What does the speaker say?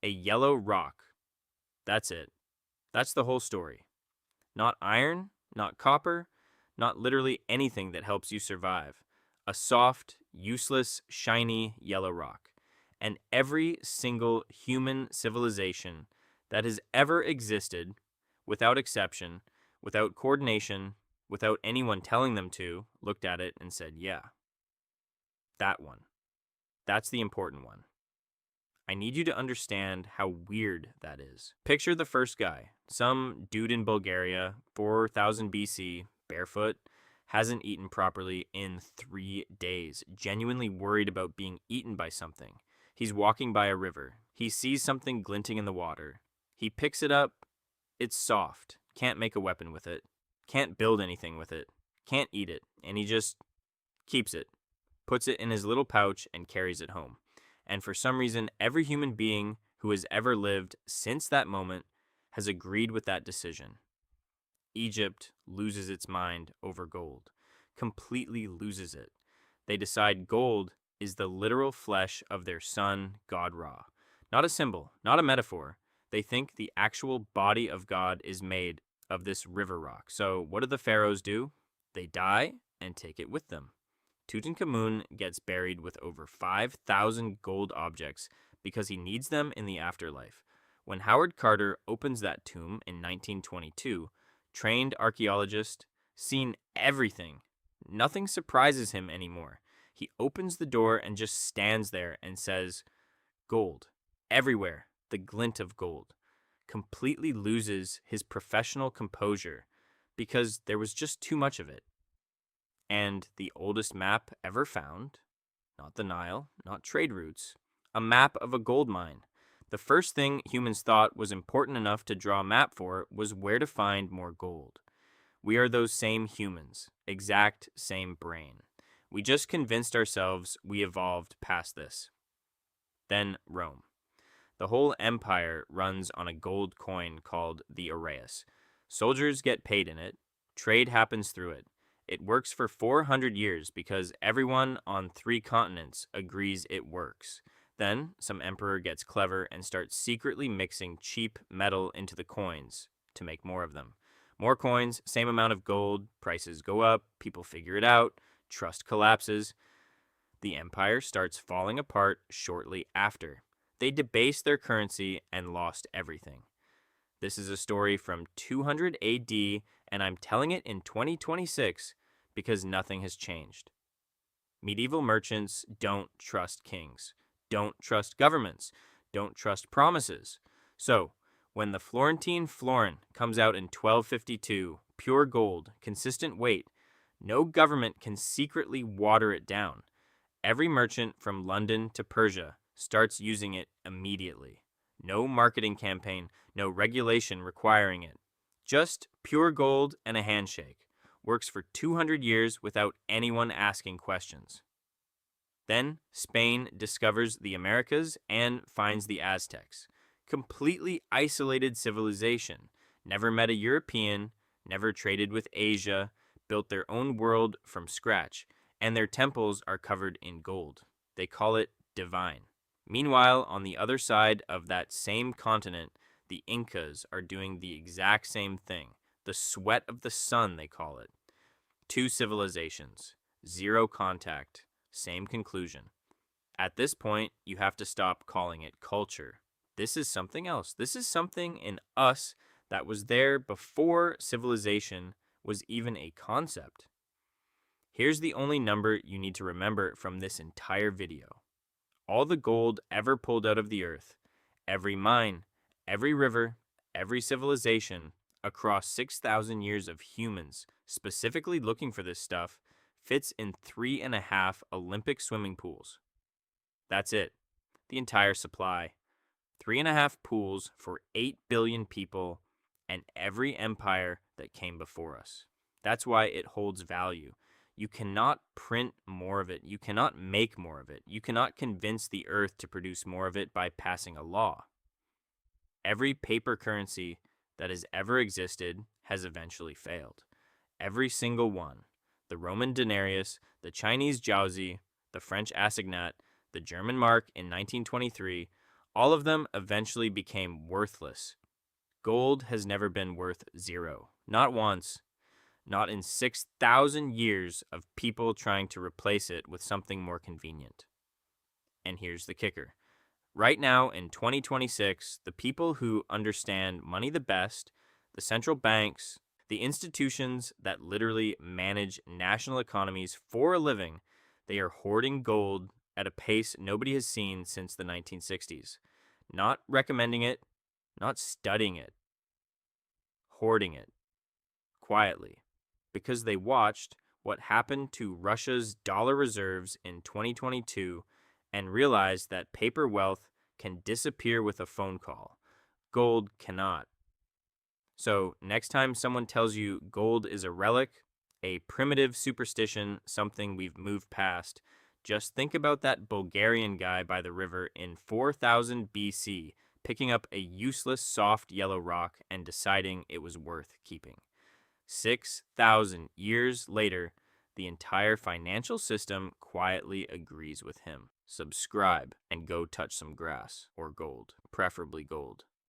A yellow rock. That's it. That's the whole story. Not iron, not copper, not literally anything that helps you survive. A soft, useless, shiny yellow rock. And every single human civilization that has ever existed, without exception, without coordination, without anyone telling them to, looked at it and said, yeah, that one. That's the important one. I need you to understand how weird that is. Picture the first guy, some dude in Bulgaria, 4000 BC, barefoot, hasn't eaten properly in 3 days, genuinely worried about being eaten by something. He's walking by a river. He sees something glinting in the water. He picks it up. It's soft. Can't make a weapon with it. Can't build anything with it. Can't eat it. And he just keeps it, puts it in his little pouch, and carries it home. And for some reason, every human being who has ever lived since that moment has agreed with that decision. Egypt loses its mind over gold, completely loses it. They decide gold is the literal flesh of their son, God Ra. Not a symbol, not a metaphor. They think the actual body of God is made of this river rock. So what do the pharaohs do? They die and take it with them. Tutankhamun gets buried with over 5,000 gold objects because he needs them in the afterlife. When Howard Carter opens that tomb in 1922, trained archaeologist, seen everything. Nothing surprises him anymore. He opens the door and just stands there and says, gold. Everywhere, the glint of gold. Completely loses his professional composure because there was just too much of it. And the oldest map ever found, not the Nile, not trade routes, a map of a gold mine. The first thing humans thought was important enough to draw a map for was where to find more gold. We are those same humans, exact same brain. We just convinced ourselves we evolved past this. Then Rome. The whole empire runs on a gold coin called the aureus. Soldiers get paid in it. Trade happens through it. It works for 400 years because everyone on 3 continents agrees it works. Then, some emperor gets clever and starts secretly mixing cheap metal into the coins to make more of them. More coins, same amount of gold, prices go up, people figure it out, trust collapses. The empire starts falling apart shortly after. They debased their currency and lost everything. This is a story from 200 AD, and I'm telling it in 2026 because nothing has changed. Medieval merchants don't trust kings, don't trust governments, don't trust promises. So, when the Florentine florin comes out in 1252, pure gold, consistent weight, no government can secretly water it down. Every merchant from London to Persia starts using it immediately. No marketing campaign, no regulation requiring it. Just pure gold and a handshake. Works for 200 years without anyone asking questions. Then Spain discovers the Americas and finds the Aztecs. Completely isolated civilization. Never met a European, never traded with Asia, built their own world from scratch, and their temples are covered in gold. They call it divine. Meanwhile, on the other side of that same continent, the Incas are doing the exact same thing. The sweat of the sun, they call it. 2 civilizations, 0 contact, same conclusion. At this point, you have to stop calling it culture. This is something else. This is something in us that was there before civilization was even a concept. Here's the only number you need to remember from this entire video. All the gold ever pulled out of the earth, every mine, every river, every civilization, across 6,000 years of humans specifically looking for this stuff, fits in 3.5 Olympic swimming pools. That's it. The entire supply. 3.5 pools for 8 billion people and every empire that came before us. That's why it holds value. You cannot print more of it. You cannot make more of it. You cannot convince the earth to produce more of it by passing a law. Every paper currency that has ever existed has eventually failed. Every single one. The Roman denarius, the Chinese jiaozi, the French assignat, the German mark in 1923, All of them eventually became worthless. Gold has never been worth zero. Not once. Not in 6,000 years of people trying to replace it with something more convenient. And here's the kicker. Right now, in 2026, the people who understand money the best, the central banks, the institutions that literally manage national economies for a living, they are hoarding gold at a pace nobody has seen since the 1960s. Not recommending it, not studying it, hoarding it quietly, because they watched what happened to Russia's dollar reserves in 2022 and realized that paper wealth can disappear with a phone call. Gold cannot. So, next time someone tells you gold is a relic, a primitive superstition, something we've moved past, just think about that Bulgarian guy by the river in 4000 BC picking up a useless soft yellow rock and deciding it was worth keeping. 6,000 years later, the entire financial system quietly agrees with him. Subscribe and go touch some grass or gold, preferably gold.